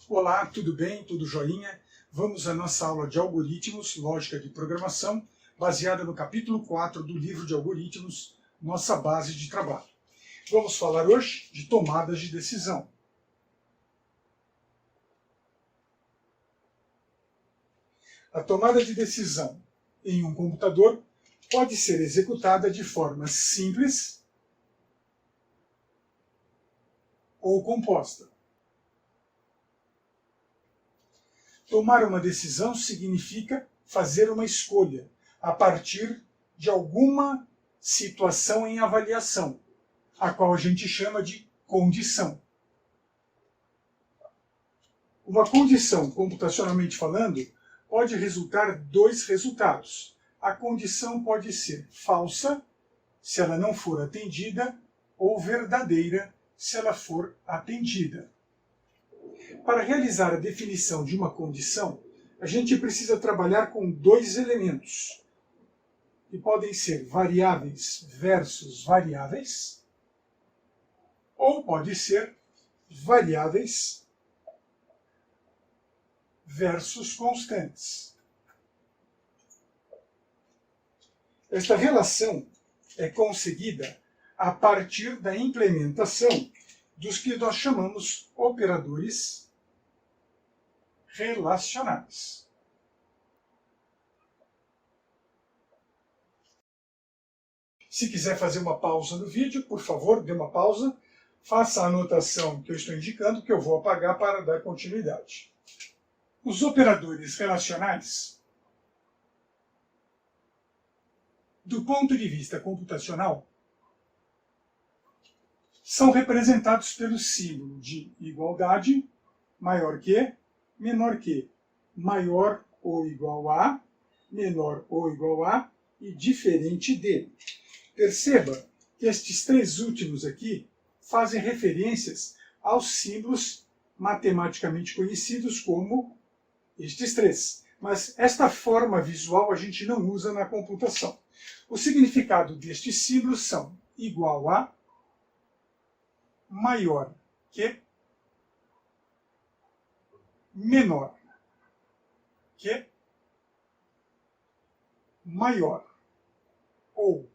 Olá, tudo bem? Tudo joinha? Vamos à nossa aula de algoritmos, lógica de programação, baseada no capítulo 4 do livro de algoritmos, nossa base de trabalho. Vamos falar hoje de tomadas de decisão. A tomada de decisão em um computador pode ser executada de forma simples ou composta. Tomar uma decisão significa fazer uma escolha a partir de alguma situação em avaliação, a qual a gente chama de condição. Uma condição, computacionalmente falando, pode resultar dois resultados. A condição pode ser falsa, se ela não for atendida, ou verdadeira, se ela for atendida. Para realizar a definição de uma condição, a gente precisa trabalhar com dois elementos, que podem ser variáveis versus variáveis, ou pode ser variáveis versus constantes. Esta relação é conseguida a partir da implementação dos que nós chamamos operadores relacionais. Se quiser fazer uma pausa no vídeo, por favor, dê uma pausa, faça a anotação que eu estou indicando, que eu vou apagar para dar continuidade. Os operadores relacionais, do ponto de vista computacional, são representados pelo símbolo de igualdade, maior que, menor que, maior ou igual a, menor ou igual a e diferente de. Perceba que estes três últimos aqui fazem referências aos símbolos matematicamente conhecidos como estes três. Mas esta forma visual a gente não usa na computação. O significado destes símbolos são igual a, maior que, menor que, maior ou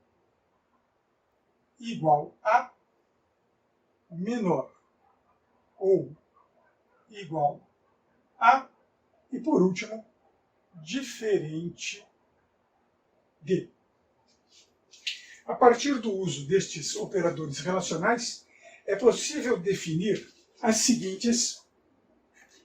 igual a, menor ou igual a, e por último, diferente de. A partir do uso destes operadores relacionais, é possível definir as seguintes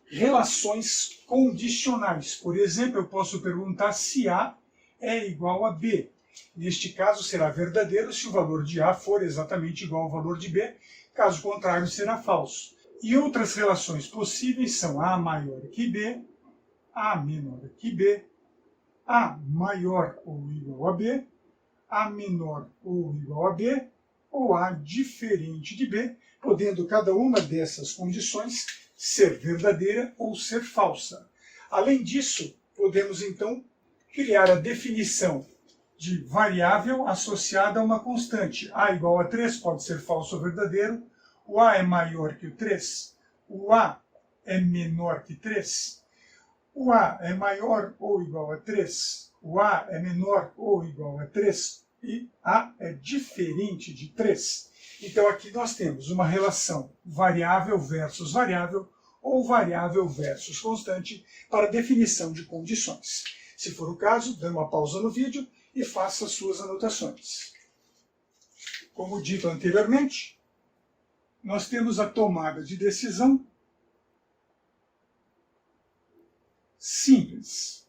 relações condicionais. Por exemplo, eu posso perguntar se A é igual a B. Neste caso, será verdadeiro se o valor de A for exatamente igual ao valor de B, caso contrário, será falso. E outras relações possíveis são A maior que B, A menor que B, A maior ou igual a B, A menor ou igual a B, ou A diferente de B, podendo cada uma dessas condições ser verdadeira ou ser falsa. Além disso, podemos então criar a definição de variável associada a uma constante. A igual a 3 pode ser falso ou verdadeiro, o A é maior que o 3, o A é menor que 3, o A é maior ou igual a 3, o A é menor ou igual a 3, e A é diferente de 3. Então aqui nós temos uma relação variável versus variável ou variável versus constante para definição de condições. Se for o caso, dê uma pausa no vídeo e faça suas anotações. Como dito anteriormente, nós temos a tomada de decisão simples,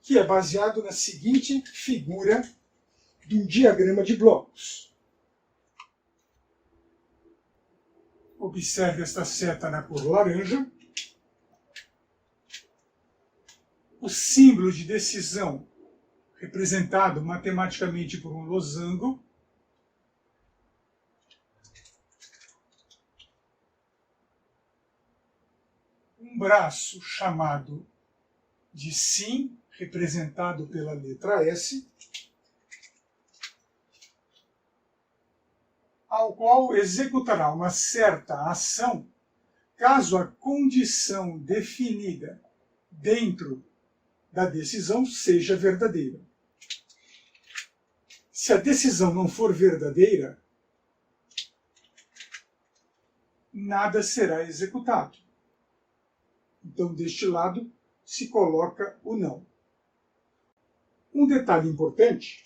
que é baseado na seguinte figura de um diagrama de blocos. Observe esta seta na cor laranja. O símbolo de decisão, representado matematicamente por um losango. Um braço chamado de sim, representado pela letra S. ao qual executará uma certa ação caso a condição definida dentro da decisão seja verdadeira. Se a decisão não for verdadeira, nada será executado. Então, deste lado, se coloca o não. Um detalhe importante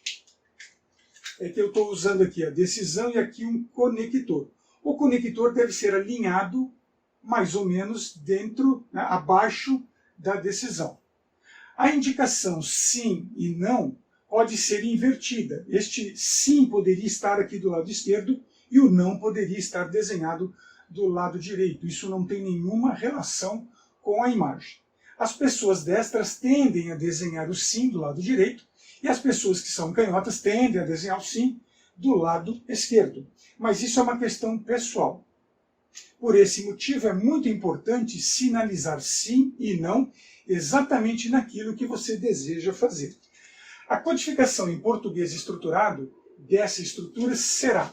é que eu estou usando aqui a decisão e aqui um conector. O conector deve ser alinhado mais ou menos dentro, né, abaixo da decisão. A indicação sim e não pode ser invertida. Este sim poderia estar aqui do lado esquerdo e o não poderia estar desenhado do lado direito. Isso não tem nenhuma relação com a imagem. As pessoas destras tendem a desenhar o sim do lado direito e as pessoas que são canhotas tendem a desenhar o sim do lado esquerdo. Mas isso é uma questão pessoal. Por esse motivo é muito importante sinalizar sim e não exatamente naquilo que você deseja fazer. A codificação em português estruturado dessa estrutura será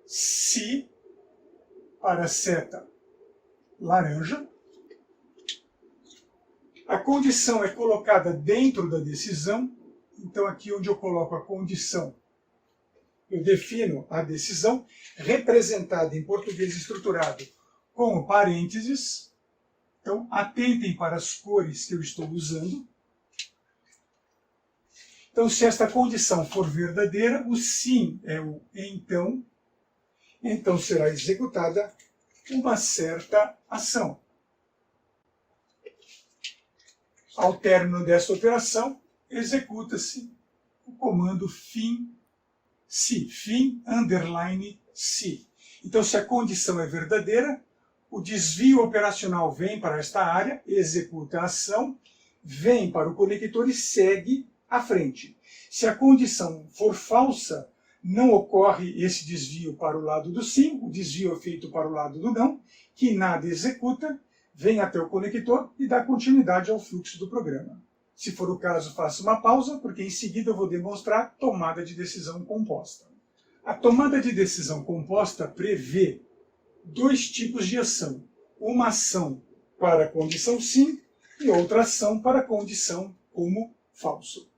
se para a seta laranja. A condição é colocada dentro da decisão. Então, aqui onde eu coloco a condição, eu defino a decisão, representada em português estruturado com parênteses. Então, atentem para as cores que eu estou usando. Então, se esta condição for verdadeira, o sim é o então. Então, será executada uma certa ação. Ao término desta operação, executa-se o comando fim-se, fim_se. Então, se a condição é verdadeira, o desvio operacional vem para esta área, executa a ação, vem para o conector e segue à frente. Se a condição for falsa, não ocorre esse desvio para o lado do sim, o desvio é feito para o lado do não, que nada executa, vem até o conector e dá continuidade ao fluxo do programa. Se for o caso, faça uma pausa, porque em seguida eu vou demonstrar tomada de decisão composta. A tomada de decisão composta prevê dois tipos de ação. Uma ação para a condição sim e outra ação para a condição como falso.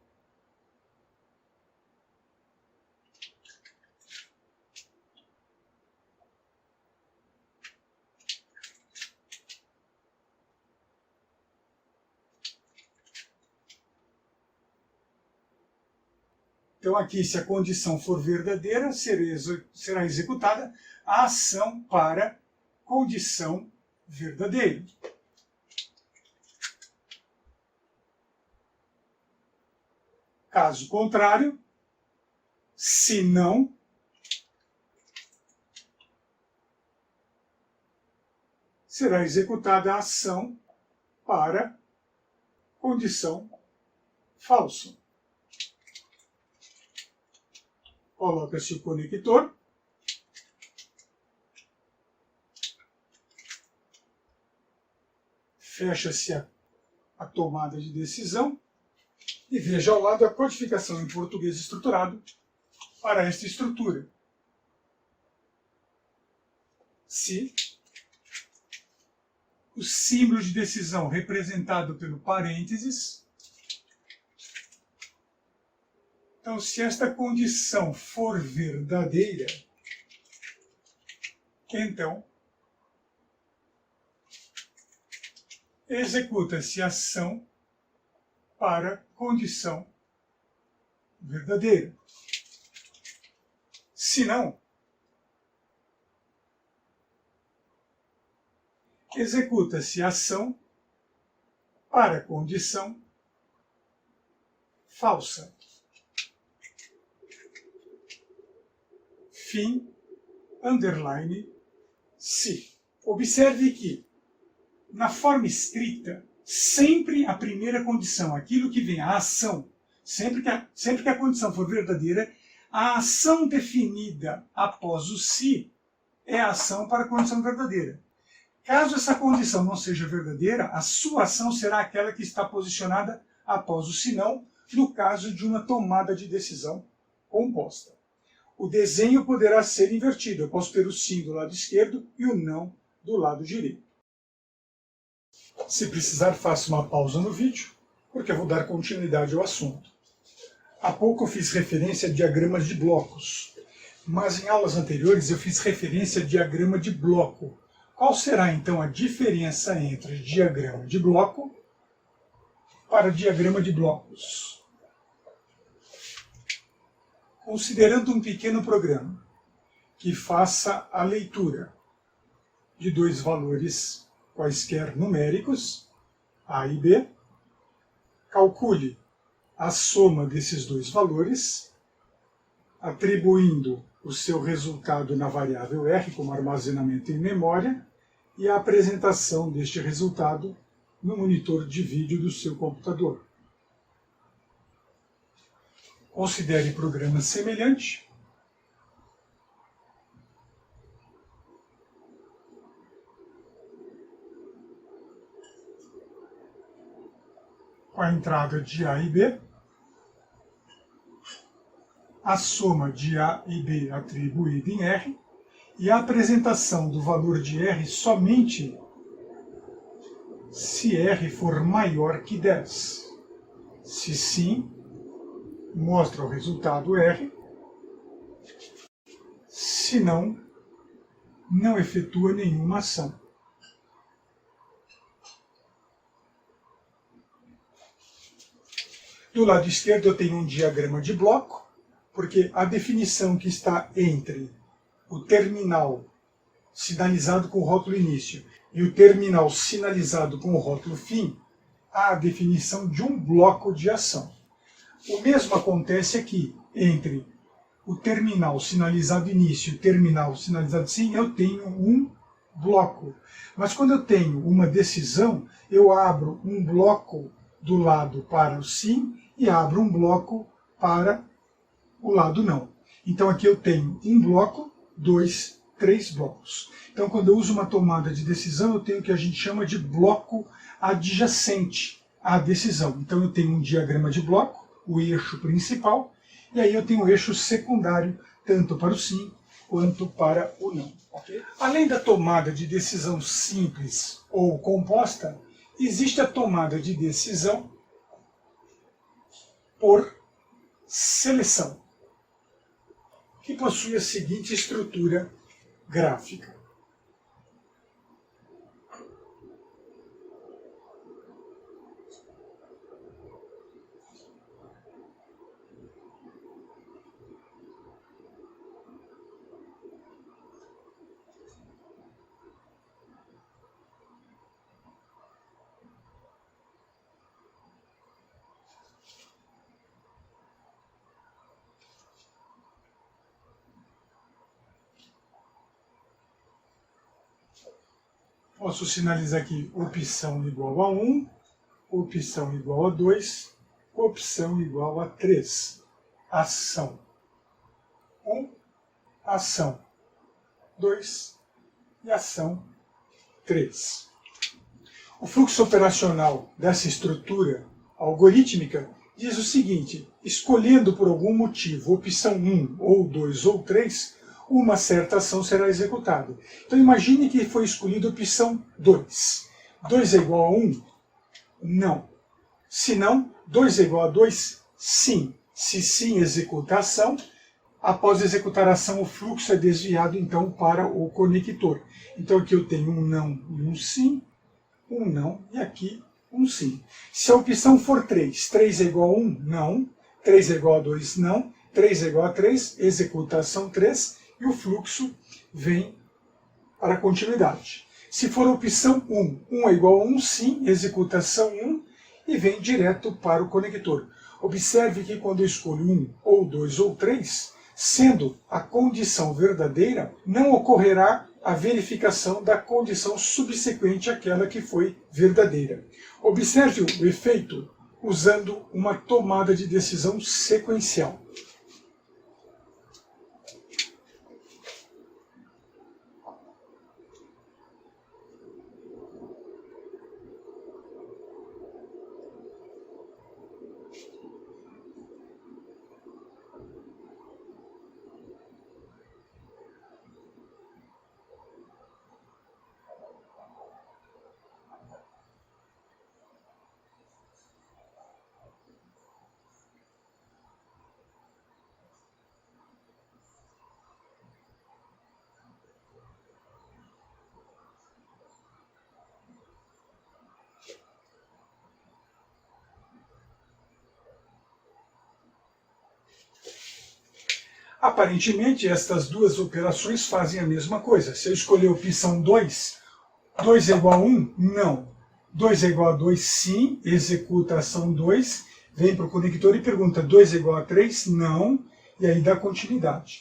Então aqui, se a condição for verdadeira, será executada a ação para condição verdadeira. Caso contrário, se não, será executada a ação para condição falsa. Coloca-se o conector. Fecha-se a tomada de decisão. E veja ao lado a codificação em português estruturado para esta estrutura. Se o símbolo de decisão representado pelo parênteses. Então, se esta condição for verdadeira, então executa-se a ação para condição verdadeira. Se não, executa-se a ação para condição falsa. Fim_se. Observe que, na forma escrita, sempre a primeira condição, aquilo que vem, a ação, sempre que a condição for verdadeira, a ação definida após o se é a ação para a condição verdadeira. Caso essa condição não seja verdadeira, a sua ação será aquela que está posicionada após o se não, no caso de uma tomada de decisão composta. o desenho poderá ser invertido. Eu posso ter o sim do lado esquerdo e o não do lado direito. Se precisar, faça uma pausa no vídeo, porque eu vou dar continuidade ao assunto. Há pouco eu fiz referência a diagramas de blocos, mas em aulas anteriores eu fiz referência a diagrama de bloco. Qual será então a diferença entre diagrama de bloco para diagrama de blocos? Considerando um pequeno programa que faça a leitura de dois valores quaisquer numéricos, A e B, calcule a soma desses dois valores, atribuindo o seu resultado na variável R como armazenamento em memória e a apresentação deste resultado no monitor de vídeo do seu computador. Considere programa semelhante. Com a entrada de A e B, a soma de A e B atribuída em R e a apresentação do valor de R somente se R for maior que 10. Se sim, mostra o resultado R. Se não, não efetua nenhuma ação. Do lado esquerdo eu tenho um diagrama de bloco, porque a definição que está entre o terminal sinalizado com o rótulo início e o terminal sinalizado com o rótulo fim, há a definição de um bloco de ação. O mesmo acontece aqui, entre o terminal sinalizado início e o terminal sinalizado fim, eu tenho um bloco. Mas quando eu tenho uma decisão, eu abro um bloco do lado para o sim e abro um bloco para o lado não. Então aqui eu tenho um bloco, dois, três blocos. Então quando eu uso uma tomada de decisão, eu tenho o que a gente chama de bloco adjacente à decisão. Então eu tenho um diagrama de bloco, o eixo principal, e aí eu tenho o eixo secundário, tanto para o sim quanto para o não. Okay? Além da tomada de decisão simples ou composta, existe a tomada de decisão por seleção, que possui a seguinte estrutura gráfica. Posso sinalizar aqui opção igual a 1, opção igual a 2, opção igual a 3. Ação 1, ação 2 e ação 3. O fluxo operacional dessa estrutura algorítmica diz o seguinte: escolhendo por algum motivo opção 1, ou 2 ou 3, uma certa ação será executada. Então imagine que foi escolhida a opção 2. 2 é igual a 1? Não. Se não, 2 é igual a 2? Sim. Se sim, executa a ação. Após executar a ação, o fluxo é desviado então para o conector. Então aqui eu tenho um não e um sim, um não e aqui um sim. Se a opção for 3, 3 é igual a 1? Não. 3 é igual a 2? Não. 3 é igual a 3, executa a ação 3 e o fluxo vem para a continuidade. Se for a opção 1, 1 é igual a 1, sim, executa a ação 1 e vem direto para o conector. Observe que quando eu escolho 1 ou 2 ou 3, sendo a condição verdadeira, não ocorrerá a verificação da condição subsequente àquela que foi verdadeira. Observe o efeito usando uma tomada de decisão sequencial. Aparentemente, estas duas operações fazem a mesma coisa. Se eu escolher a opção 2, 2 é igual a 1? Não. 2 é igual a 2? Sim. Executa a ação 2, vem para o conector e pergunta: 2 é igual a 3? Não. E aí dá continuidade.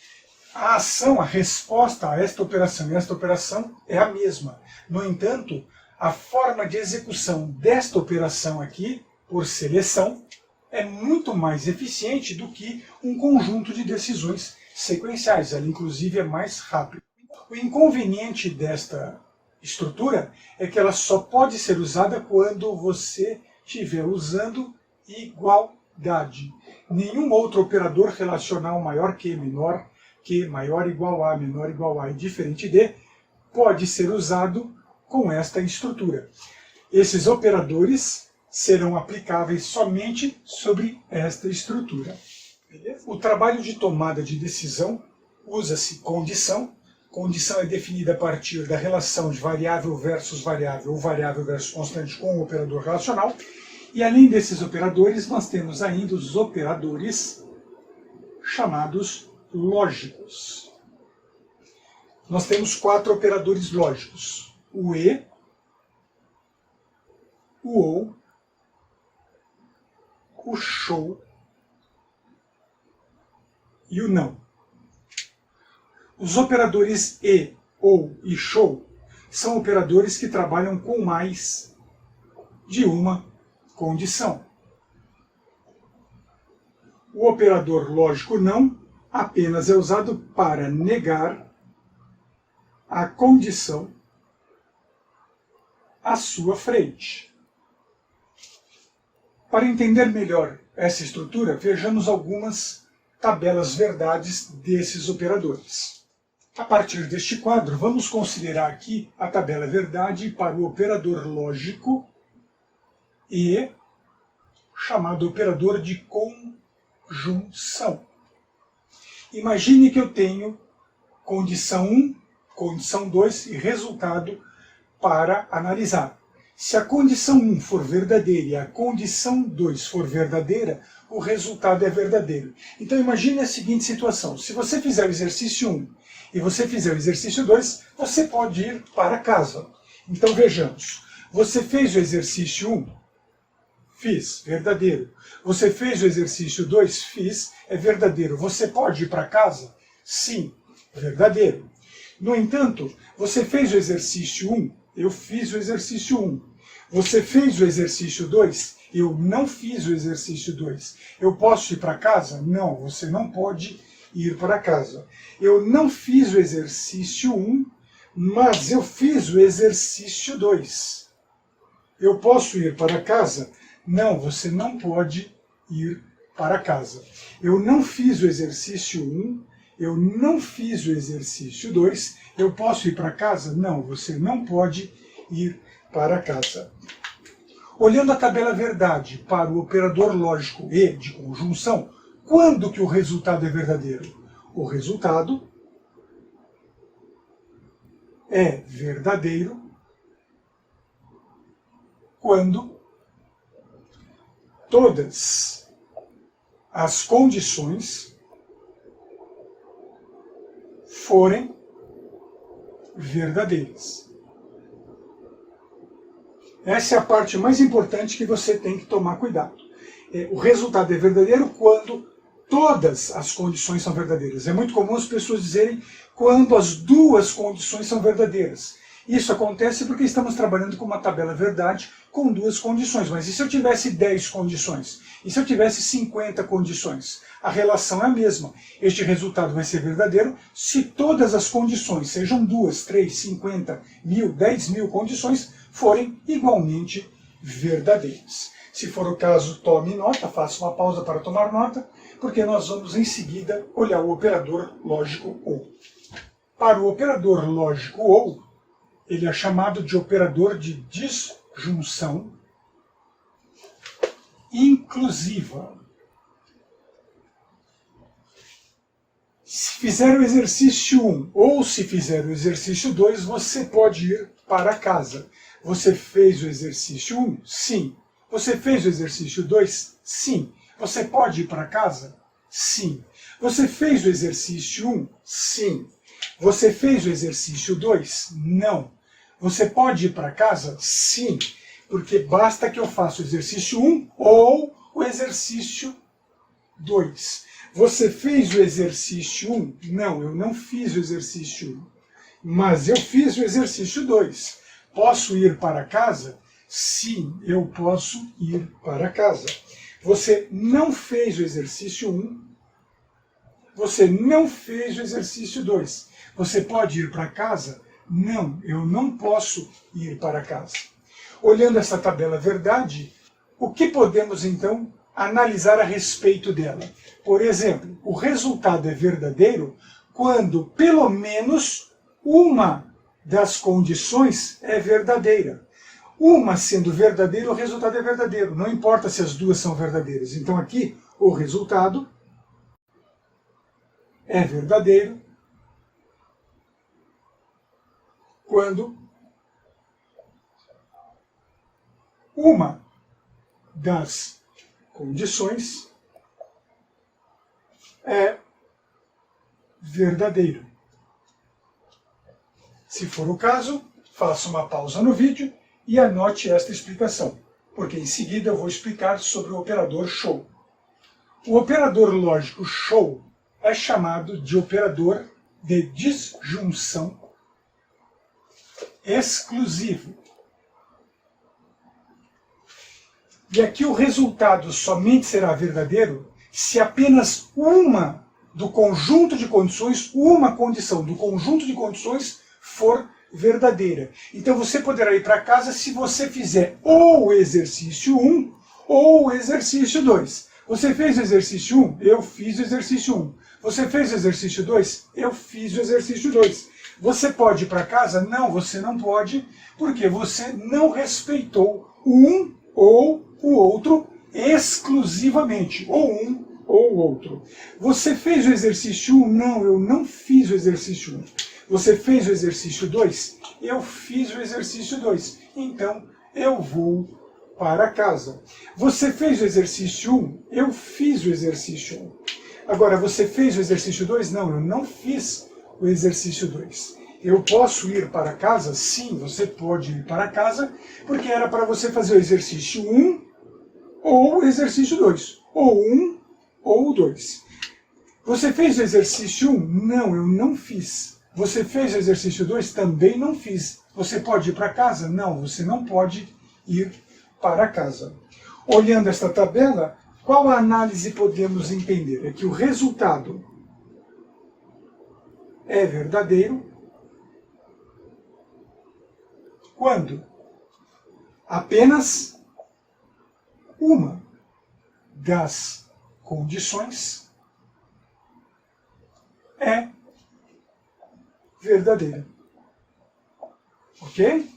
A ação, a resposta a esta operação e esta operação é a mesma. No entanto, a forma de execução desta operação aqui, por seleção, é muito mais eficiente do que um conjunto de decisões sequenciais. Ela, inclusive, é mais rápida. O inconveniente desta estrutura é que ela só pode ser usada quando você estiver usando igualdade. Nenhum outro operador relacional maior que, menor que, maior igual a, menor igual a e diferente de, pode ser usado com esta estrutura. Esses operadores serão aplicáveis somente sobre esta estrutura. Beleza? O trabalho de tomada de decisão usa-se condição. Condição é definida a partir da relação de variável versus variável ou variável versus constante com o operador relacional. E além desses operadores, nós temos ainda os operadores chamados lógicos. Nós temos 4 operadores lógicos: o e, o ou, o show e o não. Os operadores e, ou e show são operadores que trabalham com mais de uma condição. O operador lógico não apenas é usado para negar a condição à sua frente. Para entender melhor essa estrutura, vejamos algumas tabelas verdades desses operadores. A partir deste quadro, vamos considerar aqui a tabela verdade para o operador lógico e chamado operador de conjunção. Imagine que eu tenho condição 1, condição 2 e resultado para analisar. Se a condição 1 for verdadeira e a condição 2 for verdadeira, o resultado é verdadeiro. Então imagine a seguinte situação: se você fizer o exercício 1 e você fizer o exercício 2, você pode ir para casa. Então vejamos, você fez o exercício 1? Fiz, verdadeiro. Você fez o exercício 2? Fiz, é verdadeiro. Você pode ir para casa? Sim, verdadeiro. No entanto, você fez o exercício 1? Eu fiz o exercício 1. Você fez o exercício 2? Eu não fiz o exercício 2. Eu posso ir para casa? Não, você não pode ir para casa. Eu não fiz o exercício 1, mas eu fiz o exercício 2. Eu posso ir para casa? Não, você não pode ir para casa. Eu não fiz o exercício 1, eu não fiz o exercício 2, eu posso ir para casa? Não, você não pode ir para casa. Olhando a tabela verdade para o operador lógico e de conjunção, quando que o resultado é verdadeiro? O resultado é verdadeiro quando todas as condições forem verdadeiras. Essa é a parte mais importante que você tem que tomar cuidado. O resultado é verdadeiro quando todas as condições são verdadeiras. É muito comum as pessoas dizerem quando as duas condições são verdadeiras. Isso acontece porque estamos trabalhando com uma tabela verdade com duas condições. Mas e se eu tivesse 10 condições? E se eu tivesse 50 condições? A relação é a mesma. Este resultado vai ser verdadeiro se todas as condições, sejam 2, 3, 50, 1000, 10.000 condições, forem igualmente verdadeiras. Se for o caso, tome nota, faça uma pausa para tomar nota, porque nós vamos em seguida olhar o operador lógico OU. Para o operador lógico OU, ele é chamado de operador de disjunção inclusiva. Se fizer o exercício 1 ou se fizer o exercício 2, você pode ir para casa. Você fez o exercício 1? Sim. Você fez o exercício 2? Sim. Você pode ir para casa? Sim. Você fez o exercício 1? Sim. Você fez o exercício 2? Não. Você pode ir para casa? Sim. Porque basta que eu faça o exercício 1 ou o exercício 2. Você fez o exercício 1? Não, eu não fiz o exercício 1. Mas eu fiz o exercício 2. Posso ir para casa? Sim, eu posso ir para casa. Você não fez o exercício 1. Você não fez o exercício 2. Você pode ir para casa? Não, eu não posso ir para casa. Olhando essa tabela verdade, o que podemos então analisar a respeito dela? Por exemplo, o resultado é verdadeiro quando pelo menos uma das condições é verdadeira. Uma sendo verdadeira, o resultado é verdadeiro. Não importa se as duas são verdadeiras. Então aqui o resultado é verdadeiro quando uma das condições é verdadeira. Se for o caso, faça uma pausa no vídeo e anote esta explicação, porque em seguida eu vou explicar sobre o operador show. O operador lógico show é chamado de operador de disjunção exclusivo. E aqui o resultado somente será verdadeiro se apenas uma do conjunto de condições, uma condição do conjunto de condições for verdadeira. Então você poderá ir para casa se você fizer ou o exercício 1 ou o exercício 2. Você fez o exercício 1? Eu fiz o exercício 1. Você fez o exercício 2? Eu fiz o exercício 2. Você pode ir para casa? Não, você não pode, porque você não respeitou um ou o outro exclusivamente, ou um ou o outro. Você fez o exercício 1? Não, eu não fiz o exercício 1. Você fez o exercício 2? Eu fiz o exercício 2. Então, eu vou para casa. Você fez o exercício 1? Eu fiz o exercício 1. Agora, você fez o exercício 2? Não, eu não fiz o exercício 2. Eu posso ir para casa? Sim, você pode ir para casa, porque era para você fazer o exercício 1 ou o exercício 2. Ou 1 ou 2. Você fez o exercício 1? Não, eu não fiz. Você fez o exercício 2? Também não fiz. Você pode ir para casa? Não, você não pode ir para casa. Olhando esta tabela, qual a análise podemos entender? É que o resultado é verdadeiro quando apenas uma das condições é verdadeira. Ok?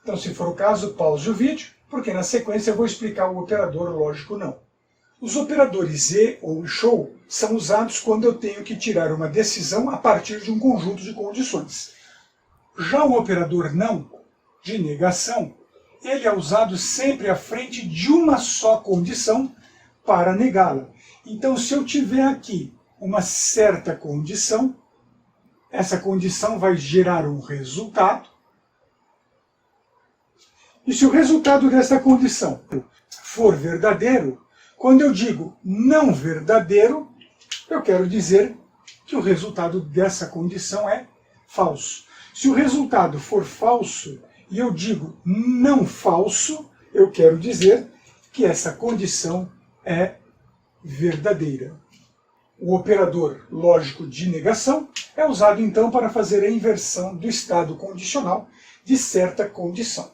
Então, se for o caso, pause o vídeo, porque na sequência eu vou explicar o operador lógico não. Os operadores e ou show são usados quando eu tenho que tirar uma decisão a partir de um conjunto de condições. Já o operador não, de negação, ele é usado sempre à frente de uma só condição para negá-la. Então, se eu tiver aqui uma certa condição, essa condição vai gerar um resultado. E se o resultado dessa condição for verdadeiro, quando eu digo não verdadeiro, eu quero dizer que o resultado dessa condição é falso. Se o resultado for falso e eu digo não falso, eu quero dizer que essa condição é verdadeira. O operador lógico de negação é usado então para fazer a inversão do estado condicional de certa condição.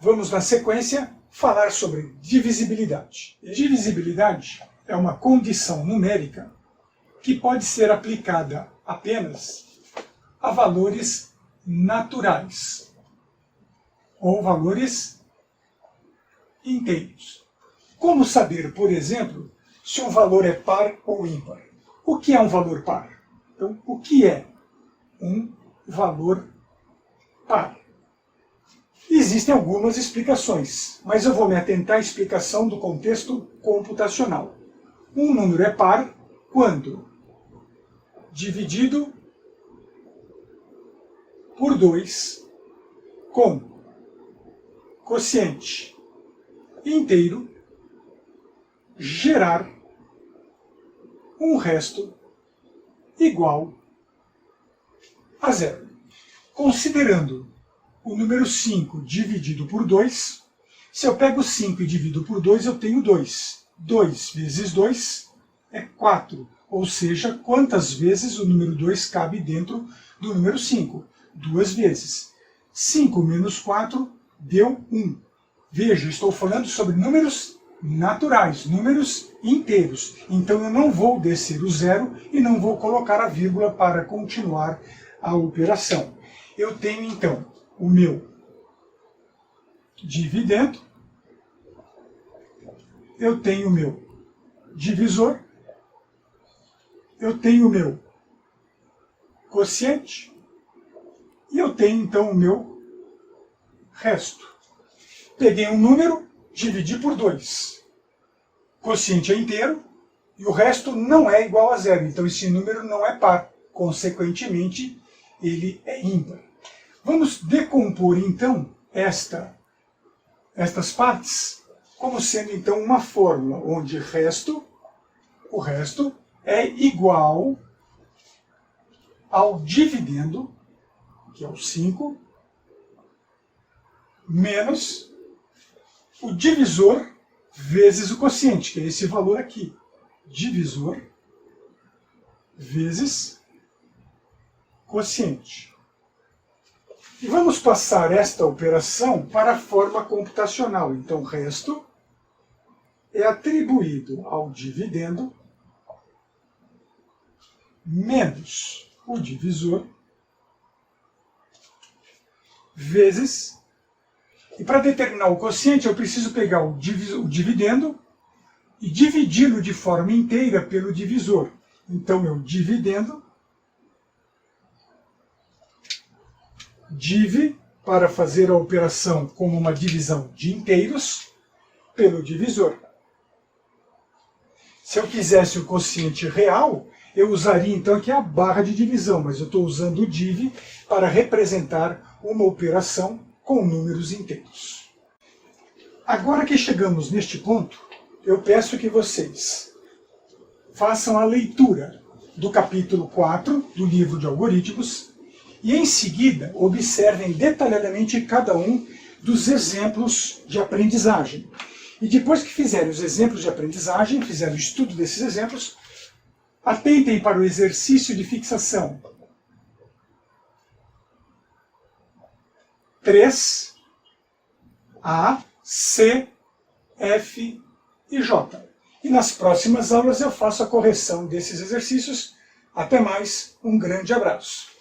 Vamos na sequência falar sobre divisibilidade. Divisibilidade é uma condição numérica que pode ser aplicada apenas a valores naturais ou valores inteiros. Como saber, por exemplo, se um valor é par ou ímpar? O que é um valor par? Então, o que é um valor par? Existem algumas explicações, mas eu vou me atentar à explicação do contexto computacional. Um número é par quando dividido por 2 com quociente inteiro gerar um resto igual a zero. Considerando o número 5 dividido por 2, se eu pego 5 e divido por 2, eu tenho 2. 2 vezes 2 é 4. Ou seja, quantas vezes o número 2 cabe dentro do número 5? 2 vezes. 5 menos 4 deu 1. Veja, estou falando sobre números naturais, números inteiros. Então eu não vou descer o zero e não vou colocar a vírgula para continuar a operação. Eu tenho então o meu dividendo, eu tenho o meu divisor, eu tenho o meu quociente e eu tenho então o meu resto. Peguei um número, dividi por 2. Quociente é inteiro e o resto não é igual a zero. Então esse número não é par. Consequentemente, ele é ímpar. Vamos decompor então estas partes como sendo então uma fórmula onde o resto é igual ao dividendo, que é o 5, menos o divisor vezes o quociente, que é esse valor aqui. Divisor vezes quociente. E vamos passar esta operação para a forma computacional. Então, o resto é atribuído ao dividendo menos o divisor vezes... E para determinar o quociente, eu preciso pegar o dividendo e dividi-lo de forma inteira pelo divisor. Então, eu dividendo, div, para fazer a operação como uma divisão de inteiros, pelo divisor. Se eu quisesse o quociente real, eu usaria então aqui a barra de divisão, mas eu estou usando o div para representar uma operação com números inteiros. Agora que chegamos neste ponto, eu peço que vocês façam a leitura do capítulo 4 do livro de algoritmos e, em seguida, observem detalhadamente cada um dos exemplos de aprendizagem. E depois que fizerem os exemplos de aprendizagem, fizerem o estudo desses exemplos, atentem para o exercício de fixação 3, A, C, F e J. E nas próximas aulas eu faço a correção desses exercícios. Até mais, um grande abraço.